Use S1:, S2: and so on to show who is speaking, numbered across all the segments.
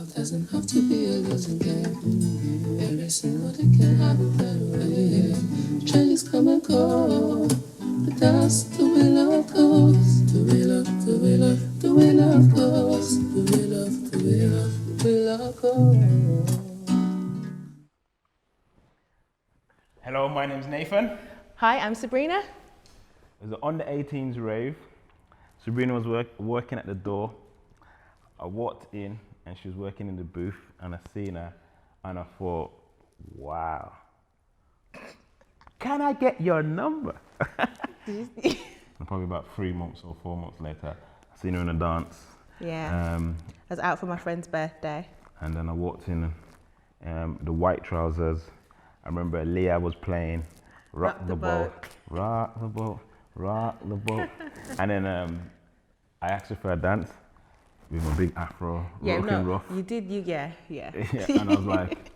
S1: Love doesn't have to be a losing game. Every single day can have a better way. Changes come and go, but that's the way love goes. The way love, the way love, the way love goes. The way love, the way love, the way love goes.
S2: Hello, my name's Nathan.
S3: Hi, I'm Sabrina.
S2: It was on the 18s rave. Sabrina was working at the door. I walked in and she was working in the booth and I seen her and I thought, wow, can I get your number? And probably about 3 months or 4 months later, I seen her in a dance.
S3: Yeah, I was out for my friend's birthday.
S2: And then I walked in the white trousers. I remember Leah was playing Rock the Boat, Rock the Boat, Rock the Boat. And then I asked her for a dance with my big afro, rough.
S3: You did, yeah.
S2: And I was like,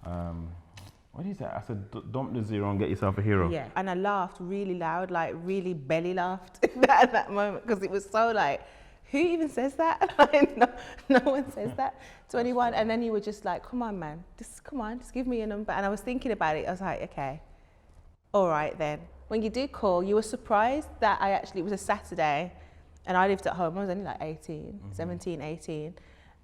S2: what did you say? I said, dump the zero and get yourself a hero.
S3: Yeah, and I laughed really loud, like really belly laughed at that moment because it was so like, who even says that? Like, no one says that to anyone. And then you were just like, come on, man, just give me a number. And I was thinking about it. I was like, okay, all right then. When you did call, you were surprised that it was a Saturday and I lived at home. I was only like 17, 18.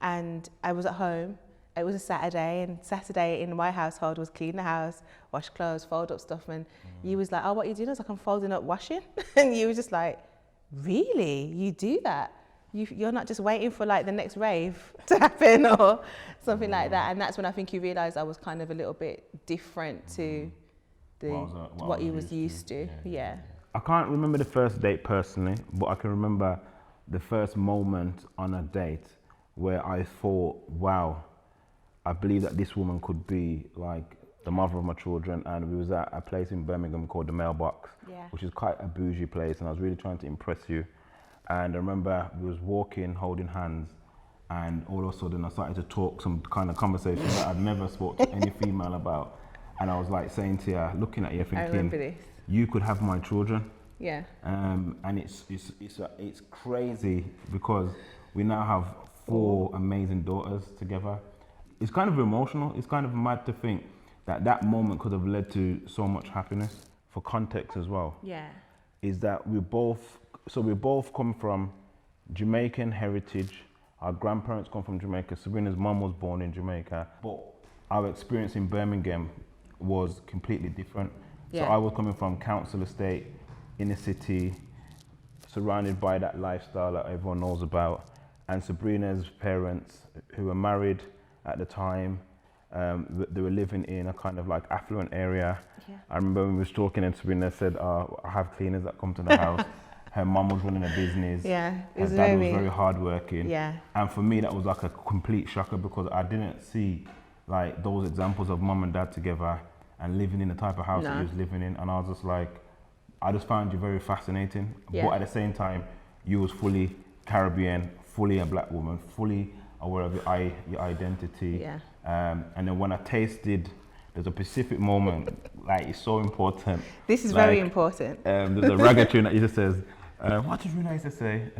S3: And I was at home. It was a Saturday, and Saturday in my household was clean the house, wash clothes, fold up stuff. And you was like, oh, what are you doing? I was like, I'm folding up washing. And you were just like, really? You do that? You're not just waiting for like the next rave to happen or something like that. And that's when I think you realised I was kind of a little bit different to what you was used to. Yeah.
S2: I can't remember the first date personally, but I can remember the first moment on a date where I thought, wow, I believe that this woman could be like the mother of my children. And we was at a place in Birmingham called the Mailbox, which is quite a bougie place. And I was really trying to impress you. And I remember we was walking, holding hands, and all of a sudden I started to talk some kind of conversation that I'd never spoke to any female about. And I was like saying to her, looking at you, thinking, you could have my children.
S3: Yeah.
S2: And it's crazy because we now have 4 amazing daughters together. It's kind of emotional. It's kind of mad to think that moment could have led to so much happiness. For context as well.
S3: Yeah.
S2: Is that we both come from Jamaican heritage. Our grandparents come from Jamaica. Sabrina's mum was born in Jamaica, but our experience in Birmingham was completely different. Yeah. So I was coming from council estate in the city, surrounded by that lifestyle that everyone knows about. And Sabrina's parents, who were married at the time, they were living in a kind of like affluent area. Yeah. I remember when we was talking and Sabrina said, I have cleaners that come to the house. Her mum was running a business.
S3: Yeah,
S2: her dad was very hardworking.
S3: Yeah.
S2: And for me, that was like a complete shocker because I didn't see like those examples of mum and dad together and living in the type of house that he was living in. And I was just like, I just found you very fascinating. Yeah. But at the same time, you was fully Caribbean, fully a black woman, fully aware of your identity. Yeah. And then when I tasted, there's a specific moment, like it's so important.
S3: This is like, very important.
S2: There's a ragga tune that just says, what did Rina used to say?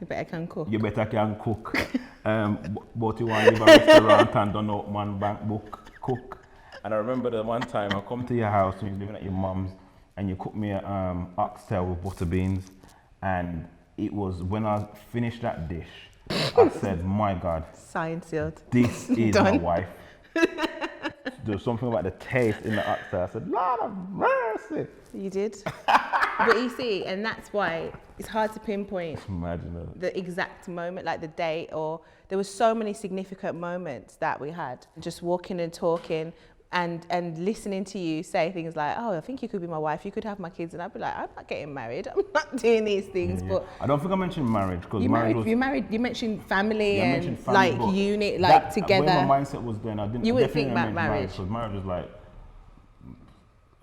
S3: You better can cook.
S2: You better can cook. But you want to leave a restaurant and don't know man bank book cook. And I remember the one time I come to your house when you're living at your mum's and you cooked me an oxtail with butter beans. And it was when I finished that dish, I said, my God.
S3: Signed, sealed.
S2: This is my wife. There's something about the taste in the oxtail. I said, Lord of mercy.
S3: You did. But you see, and that's why it's hard to pinpoint the exact moment, like the date, or there were so many significant moments that we had. Just walking and talking and listening to you say things like, oh, I think you could be my wife, you could have my kids. And I'd be like, I'm not getting married. I'm not doing these things. Yeah. But
S2: I don't think I mentioned marriage because
S3: you mentioned family and like unit, like together.
S2: Where my mindset was then, I didn't.
S3: You wouldn't think about marriage.
S2: Because marriage was like,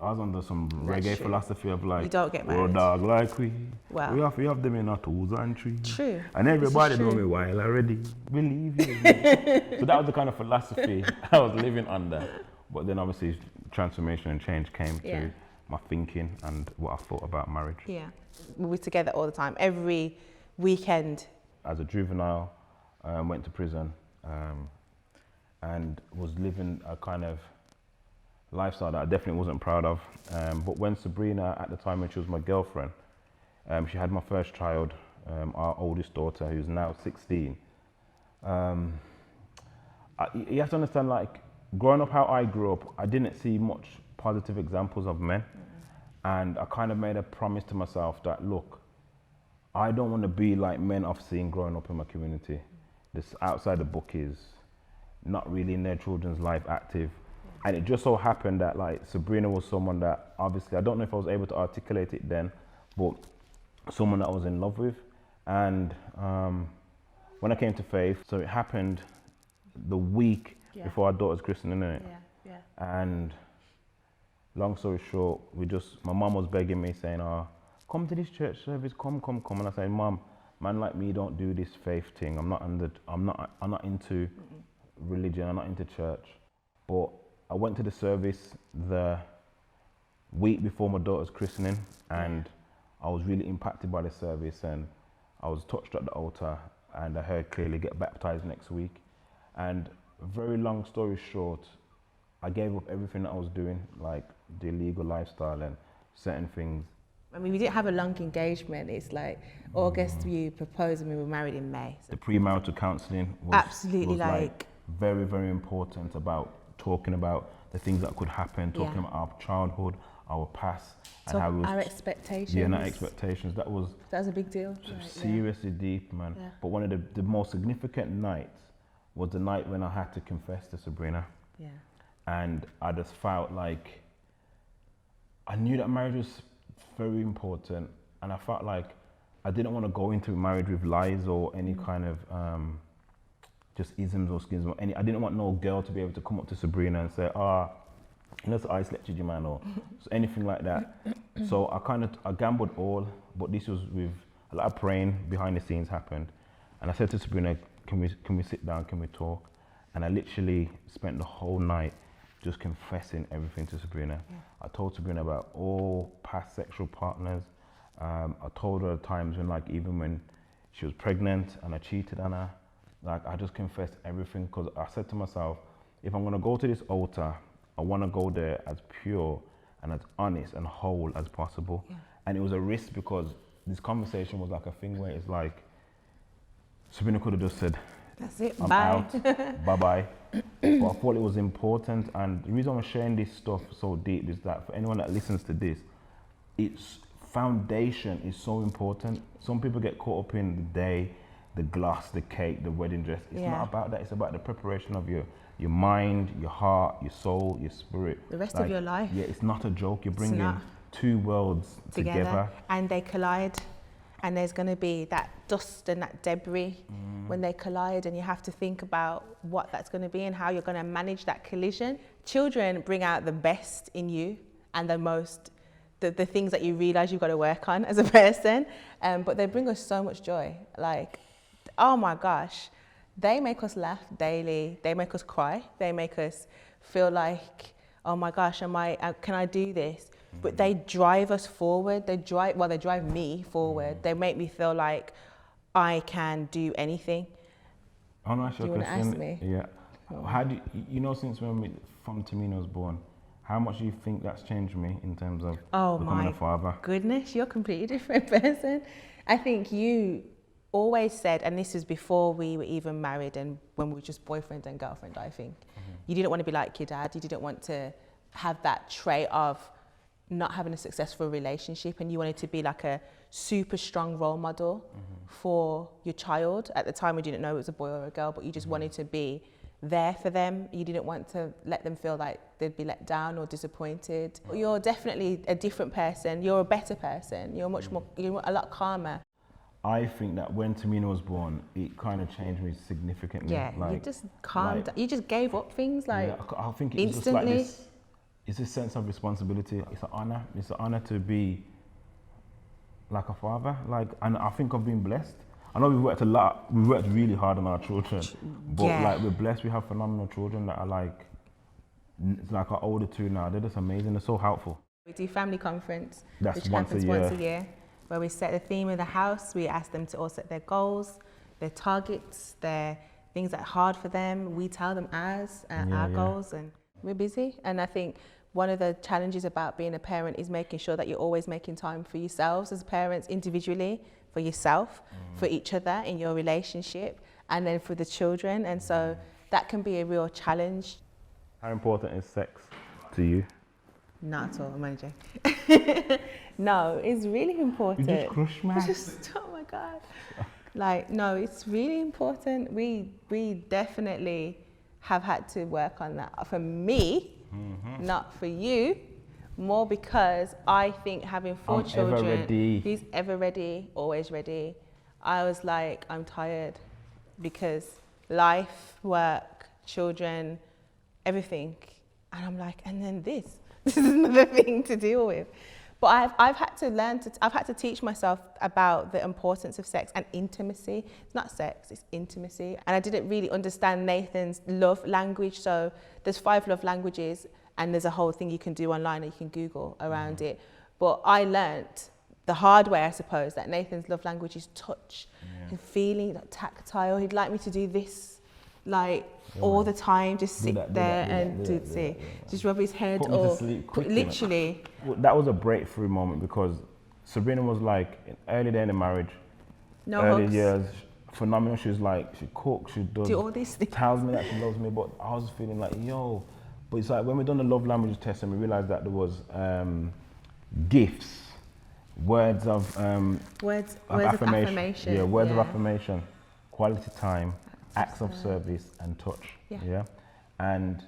S2: I was under some reggae philosophy of like,
S3: you don't get married.
S2: We're a dog like we have them in our tools and trees.
S3: True.
S2: And everybody know me while already. Believe you. So that was the kind of philosophy I was living under. But then obviously transformation and change came to my thinking and what I thought about marriage.
S3: Yeah. We were together all the time, every weekend.
S2: As a juvenile, went to prison, and was living a kind of lifestyle that I definitely wasn't proud of. But when Sabrina, at the time when she was my girlfriend, she had my first child, our oldest daughter, who's now 16. You have to understand, like, growing up how I grew up, I didn't see much positive examples of men. And I kind of made a promise to myself that, look, I don't want to be like men I've seen growing up in my community. This outside the book is not really in their children's life active. And it just so happened that, like, Sabrina was someone that, obviously, I don't know if I was able to articulate it then, but someone that I was in love with. And when I came to faith, so it happened the week before our daughter's christening, innit? And long story short, my mum was begging me, saying, come to this church service, come. And I said, Mum, man like me don't do this faith thing. I'm not into religion, I'm not into church. But I went to the service the week before my daughter's christening, and I was really impacted by the service, and I was touched at the altar, and I heard clearly get baptized next week. And very long story short, I gave up everything that I was doing, like the illegal lifestyle and certain things.
S3: I mean, we didn't have a long engagement. It's like August you proposed and we were married in May. So.
S2: The premarital counselling was
S3: absolutely
S2: was like very, very important, about talking about the things that could happen, talking about our childhood, our past, and how we was,
S3: our expectations.
S2: Yeah, and our expectations. That was
S3: a big deal.
S2: Seriously deep, man. Yeah. But one of the most significant nights was the night when I had to confess to Sabrina.
S3: Yeah.
S2: And I just felt like I knew that marriage was very important, and I felt like I didn't want to go into marriage with lies or any kind of just isms or schisms. I didn't want no girl to be able to come up to Sabrina and say, you know, so I slept with your man, or so anything like that. So I gambled all, but this was with a lot of praying behind the scenes happened. And I said to Sabrina, can we sit down, can we talk? And I literally spent the whole night just confessing everything to Sabrina. Yeah. I told Sabrina about all past sexual partners. I told her times when, like, even when she was pregnant and I cheated on her, like, I just confessed everything, because I said to myself, if I'm gonna go to this altar, I wanna go there as pure and as honest and whole as possible. Yeah. And it was a risk, because this conversation was like a thing where it's like, Sabrina could have just said,
S3: that's it,
S2: I'm
S3: bye.
S2: Out, bye-bye. But I thought it was important, and the reason I'm sharing this stuff so deep is that for anyone that listens to this, its foundation is so important. Some people get caught up in the day, the gloss, the cake, the wedding dress. It's not about that. It's about the preparation of your mind, your heart, your soul, your spirit.
S3: The rest of your life.
S2: Yeah, it's not a joke. You're bringing two worlds together.
S3: And they collide. And there's going to be that dust and that debris when they collide, and you have to think about what that's going to be and how you're going to manage that collision. Children bring out the best in you and the things that you realize you've got to work on as a person, but they bring us so much joy. Like, oh my gosh, they make us laugh daily. They make us cry. They make us feel like, oh my gosh, can I do this? But they drive us forward. They drive me forward. They make me feel like I can do anything.
S2: I want to ask you a question.
S3: Ask me?
S2: Yeah. How do you know, since from Tamina was born, how much do you think that's changed me in terms of becoming a father?
S3: Goodness, you're a completely different person. I think you always said, and this was before we were even married and when we were just boyfriend and girlfriend, I think, you didn't want to be like your dad. You didn't want to have that trait of not having a successful relationship, and you wanted to be like a super strong role model for your child. At the time, we didn't know it was a boy or a girl, but you just wanted to be there for them. You didn't want to let them feel like they'd be let down or disappointed. You're definitely a different person. You're a better person. You're a lot calmer.
S2: I think that when Tamina was born, it kind of changed me significantly.
S3: Yeah, you just calmed down. You just gave up things I think
S2: it's
S3: instantly.
S2: Just like this. It's a sense of responsibility. It's an honor. It's an honor to be like a father. And I think I've been blessed. I know we've worked a lot. We've worked really hard on our children, but we're blessed. We have phenomenal children that are like our older two now. They're just amazing. They're so helpful.
S3: We do family conference, which
S2: once
S3: happens once a year, where we set the theme of the house. We ask them to all set their goals, their targets, their things that are hard for them, we tell them as our goals, and we're busy. And I think one of the challenges about being a parent is making sure that you're always making time for yourselves as parents, individually, for yourself, for each other in your relationship, and then for the children. And so that can be a real challenge.
S2: How important is sex to you?
S3: Not at all, I'm managing. No, it's really important.
S2: You just crushed me.
S3: Oh my God. Like, no, it's really important. We definitely have had to work on that. For me, not for you, more because I think having 4 children,
S2: ever ready.
S3: who's ever ready, always ready, I was like, I'm tired because life, work, children, everything. And I'm like, and then this is another thing to deal with. But I've had to teach myself about the importance of sex and intimacy. It's not sex, it's intimacy. And I didn't really understand Nathan's love language. So there's 5 love languages, and there's a whole thing you can do online, or you can Google around it. But I learnt the hard way, I suppose, that Nathan's love language is touch and feeling, like tactile. He'd like me to do this, like all the time, just sit there and just rub his head,
S2: Put me to sleep quickly,
S3: literally.
S2: That was a breakthrough moment, because Sabrina was like, early day in the marriage,
S3: No
S2: early
S3: hugs.
S2: years, phenomenal. She was like, she cooks, she does,
S3: Do all these things.
S2: tells me that she loves me, but I was feeling like, yo. But it's like when we done the love language test, and we realized that there was gifts, words of affirmation. Yeah, words of affirmation, quality time, acts of service, and touch. Yeah. And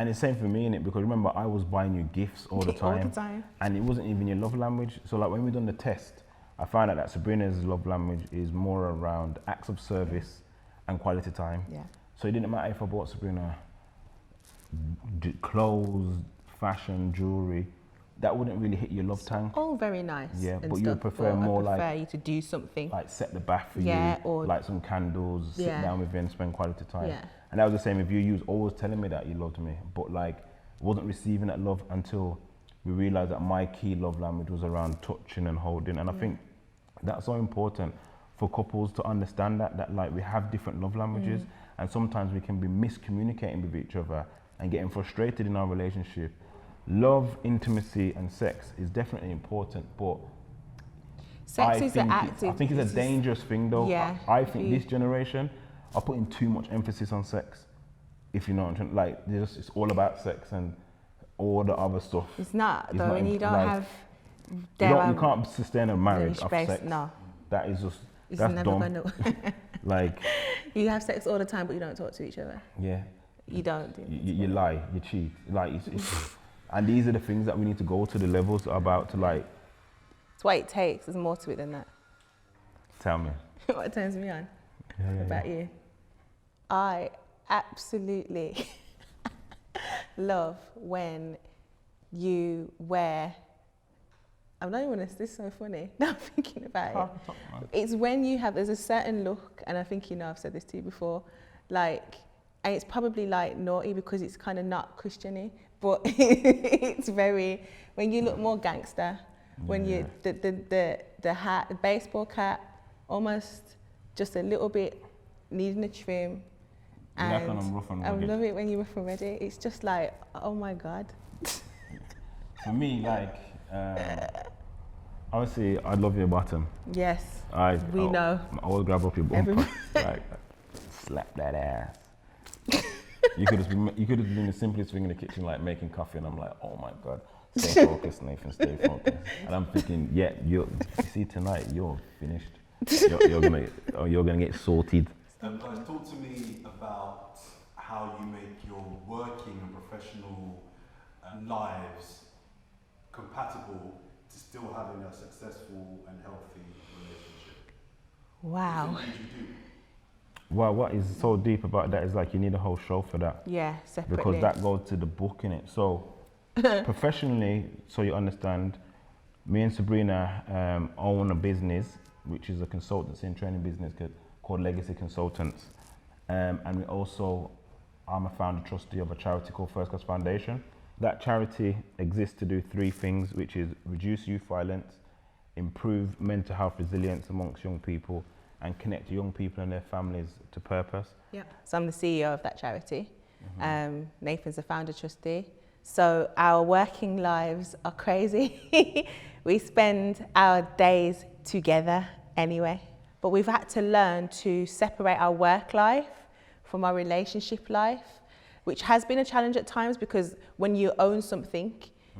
S2: it's same for me, innit? Because remember, I was buying you gifts all the time.
S3: All the time.
S2: And it wasn't even your love language. So like when we done the test, I found out that Sabrina's love language is more around acts of service and quality time.
S3: Yeah.
S2: So it didn't matter if I bought Sabrina clothes, fashion, jewelry, that wouldn't really hit your love tank.
S3: All very nice.
S2: Yeah,
S3: and
S2: but you
S3: stuff,
S2: would prefer more
S3: I prefer
S2: like
S3: you to do something.
S2: like set the bath for you,
S3: or
S2: light some candles, sit down with you and spend quality time.
S3: Yeah.
S2: And that was the same with you. You was always telling me that you loved me, but like wasn't receiving that love until we realized that my key love language was around touching and holding. And I think that's so important for couples to understand that like we have different love languages, and sometimes we can be miscommunicating with each other and getting frustrated in our relationship. Love, intimacy, and sex is definitely important, but
S3: sex is an active.
S2: I think it's a dangerous thing, though.
S3: Yeah,
S2: I think this generation are putting too much emphasis on sex. If you know what I'm trying, like it's all about sex and all the other stuff.
S3: It's not, though, and you don't
S2: like,
S3: have.
S2: You can't sustain a marriage of sex.
S3: No,
S2: that is just
S3: it's
S2: that's
S3: never
S2: dumb.
S3: gonna.
S2: Like
S3: you have sex all the time, but you don't talk to each other.
S2: Yeah.
S3: You don't do.
S2: You lie, you cheat, like it's and these are the things that we need to go to the levels about to like.
S3: It's what it takes. There's more to it than that.
S2: Tell me.
S3: What turns me on about you? I absolutely love when you wear. I'm not even. This is so funny. Now I'm thinking about it. It's when you have. There's a certain look, and I think you know. I've said this to you before. Like, and it's probably like naughty because it's kind of not Christiany, but it's very. When you look more gangster, when you the hat, the baseball cap, almost just a little bit needing a trim. And
S2: like when I'm rough and
S3: I
S2: rugged.
S3: love it when you're rough and ready. It's just like, oh my God.
S2: For me, like, obviously, I love your bottom.
S3: Yes, we
S2: I'll
S3: know.
S2: I always grab up your bumper, like, slap that ass. You could have been the simplest thing in the kitchen, like making coffee, and I'm like, oh my God, stay focused, Nathan, stay focused. And I'm thinking, yeah, you see tonight, you're finished. You're gonna get sorted.
S4: Guys, talk to me about how you make your working and professional lives compatible to still having a successful and healthy relationship.
S3: Wow.
S4: What do you do?
S2: Well, what is so deep about that is like you need a whole show for that.
S3: Yeah, separately.
S2: Because that goes to the book in it. So professionally, so you understand, me and Sabrina own a business, which is a consultancy and training business called Legacy Consultants. And we also, I'm a founder trustee of a charity called First Class Foundation. That charity exists to do 3 things, which is reduce youth violence, improve mental health resilience amongst young people, and connect young people and their families to purpose.
S3: Yeah. So I'm the CEO of that charity. Nathan's the founder trustee. So our working lives are crazy. We spend our days together anyway. But we've had to learn to separate our work life from our relationship life, which has been a challenge at times, because when you own something,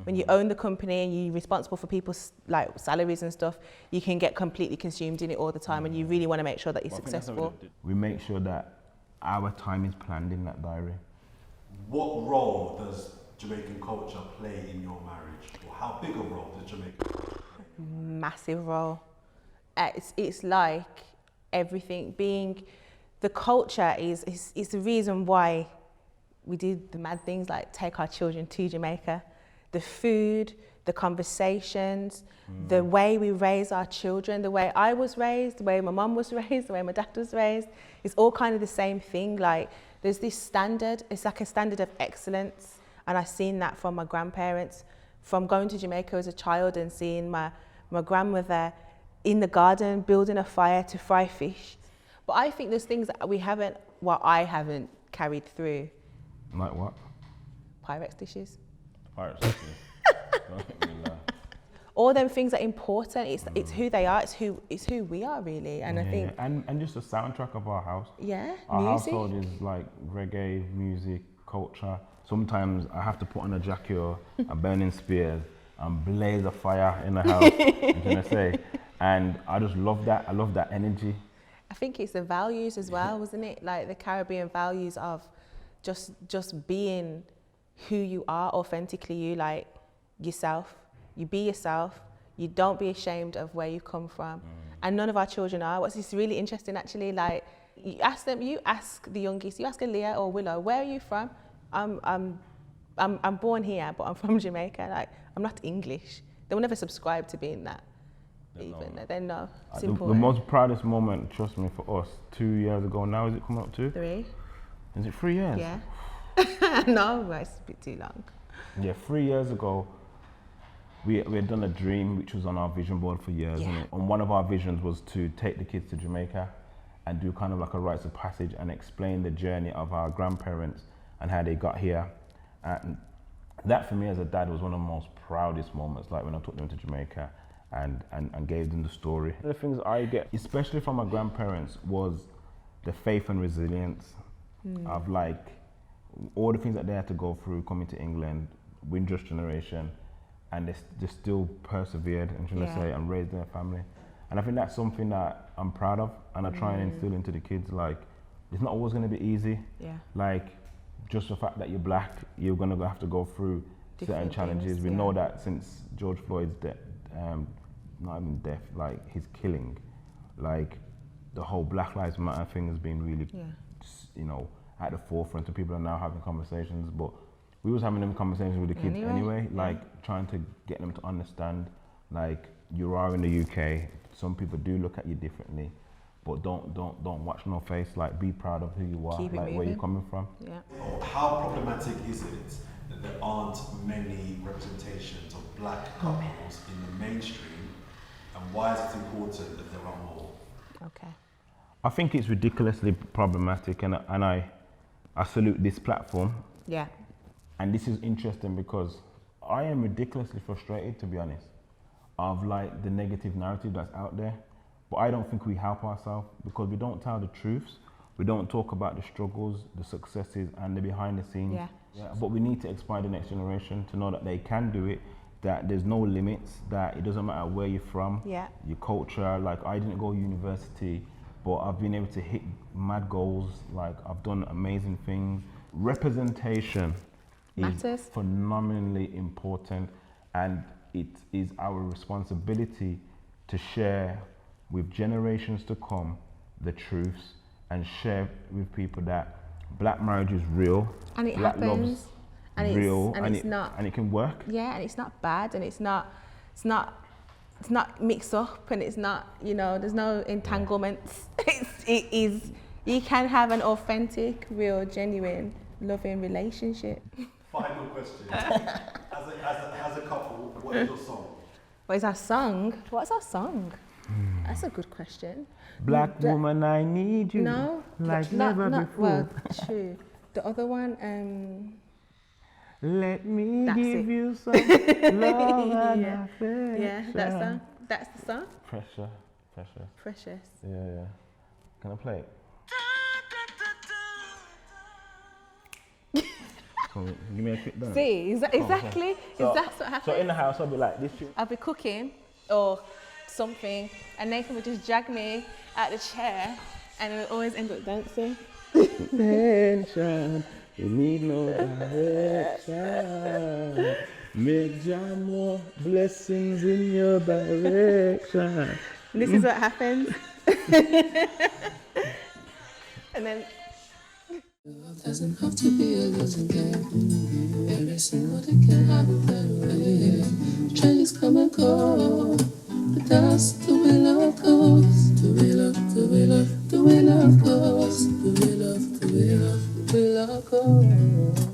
S3: when you own the company and you're responsible for people's like salaries and stuff, you can get completely consumed in it all the time, and you really want to make sure that you're successful.
S2: We make sure that our time is planned in that diary.
S4: What role does Jamaican culture play in your marriage? Or how big a role does Jamaican culture play?
S3: Massive role. It's like everything being, the culture is the reason why we do the mad things like take our children to Jamaica. The food, the conversations, the way we raise our children, the way I was raised, the way my mum was raised, the way my dad was raised, it's all kind of the same thing. Like there's this standard, it's like a standard of excellence, and I've seen that from my grandparents, from going to Jamaica as a child and seeing my grandmother in the garden building a fire to fry fish. But I think there's things that I haven't carried through.
S2: Like what?
S3: Pyrex dishes.
S2: Pyrex dishes. Don't make me laugh.
S3: All them things are important. It's who they are. It's who we are really. And I think
S2: and just the soundtrack of our house.
S3: Yeah,
S2: our
S3: music.
S2: household is like reggae music, culture. Sometimes I have to put on a jacket or a burning spears and blaze a fire in the house. You know what I say? And I just love that. I love that energy.
S3: I think it's the values as well, wasn't it? Like the Caribbean values of just being who you are, authentically you, like yourself. You be yourself. You don't be ashamed of where you come from. And none of our children are. What's this really interesting actually, like you ask the youngest, you ask Aaliyah or Willow, where are you from? I'm born here, but I'm from Jamaica. Like I'm not English. They will never subscribe to being that. They know. It's
S2: The
S3: important.
S2: most proudest moment, trust me, for us, 2 years ago now, is it coming up to?
S3: 3.
S2: Is it 3 years?
S3: Yeah. No, well, it's a bit too long.
S2: Yeah, 3 years ago, we had done a dream which was on our vision board for years.
S3: Yeah.
S2: And one of our visions was to take the kids to Jamaica and do kind of like a rites of passage and explain the journey of our grandparents and how they got here. And that for me as a dad was one of the most proudest moments, like when I took them to Jamaica and gave them the story. One of the things I get, especially from my grandparents, was the faith and resilience of like all the things that they had to go through coming to England, Windrush generation, and they still persevered and raised their family. And I think that's something that I'm proud of, and I try and instill into the kids, like it's not always going to be easy.
S3: Yeah.
S2: Like just the fact that you're black, you're going to have to go through certain challenges.
S3: things,
S2: We know that since George Floyd's death, not even death, like his killing, like the whole Black Lives Matter thing has been really, you know, at the forefront, and people are now having conversations. But we was having them conversations with the kids anyway, like trying to get them to understand, like you are in the UK. Some people do look at you differently, but don't watch no face. Like be proud of who you are,
S3: Keep it
S2: like
S3: moving.
S2: where you're coming from.
S3: Yeah.
S4: How problematic is it that there aren't many representations of black couples in the mainstream, and why is it important that there are more?
S3: Okay.
S2: I think it's ridiculously problematic, and I salute this platform.
S3: Yeah.
S2: And this is interesting because I am ridiculously frustrated, to be honest, of like the negative narrative that's out there. But I don't think we help ourselves because we don't tell the truths. We don't talk about the struggles, the successes, and the behind the scenes.
S3: Yeah.
S2: But we need to inspire the next generation to know that they can do it, that there's no limits, that it doesn't matter where you're from, your culture. Like I didn't go to university, but I've been able to hit mad goals. Like I've done amazing things. Representation is phenomenally important, and it is our responsibility to share with generations to come the truths and share with people that black marriage is real,
S3: and it
S2: black
S3: happens,
S2: love's
S3: and
S2: real,
S3: and it's not,
S2: and it can work.
S3: Yeah, and it's not bad, and it's not mixed up, and it's not, you know, there's no entanglements. It is. You can have an authentic, real, genuine, loving relationship.
S4: Final question. As a couple, what is your song?
S3: What is our song? What's our song? That's a good question.
S2: Black woman, I need you.
S3: No,
S2: Like
S3: not,
S2: never
S3: not,
S2: before.
S3: well, true. The other one,
S2: Let me
S3: That's
S2: give
S3: it.
S2: you some love and
S3: Yeah.
S2: affection.
S3: yeah, that song. That's the song.
S2: Pressure, pressure.
S3: Precious.
S2: Yeah. Can I play it? Come on, give me a quick dance.
S3: See, exactly.
S2: So-
S3: That's what happens.
S2: So in the house, I'll be like this tune.
S3: I'll be cooking or something, and Nathan would just drag me out the chair, and we'll always end up dancing.
S2: Attention, you need no direction. Make Jah more blessings in your direction.
S3: This is what happens. And then
S1: Love doesn't have to be a losing game. Every single day can have a better way. Changes come and go, but that's the way love goes. The way love, the way love, the way love goes. The way love, the way love, the way love goes.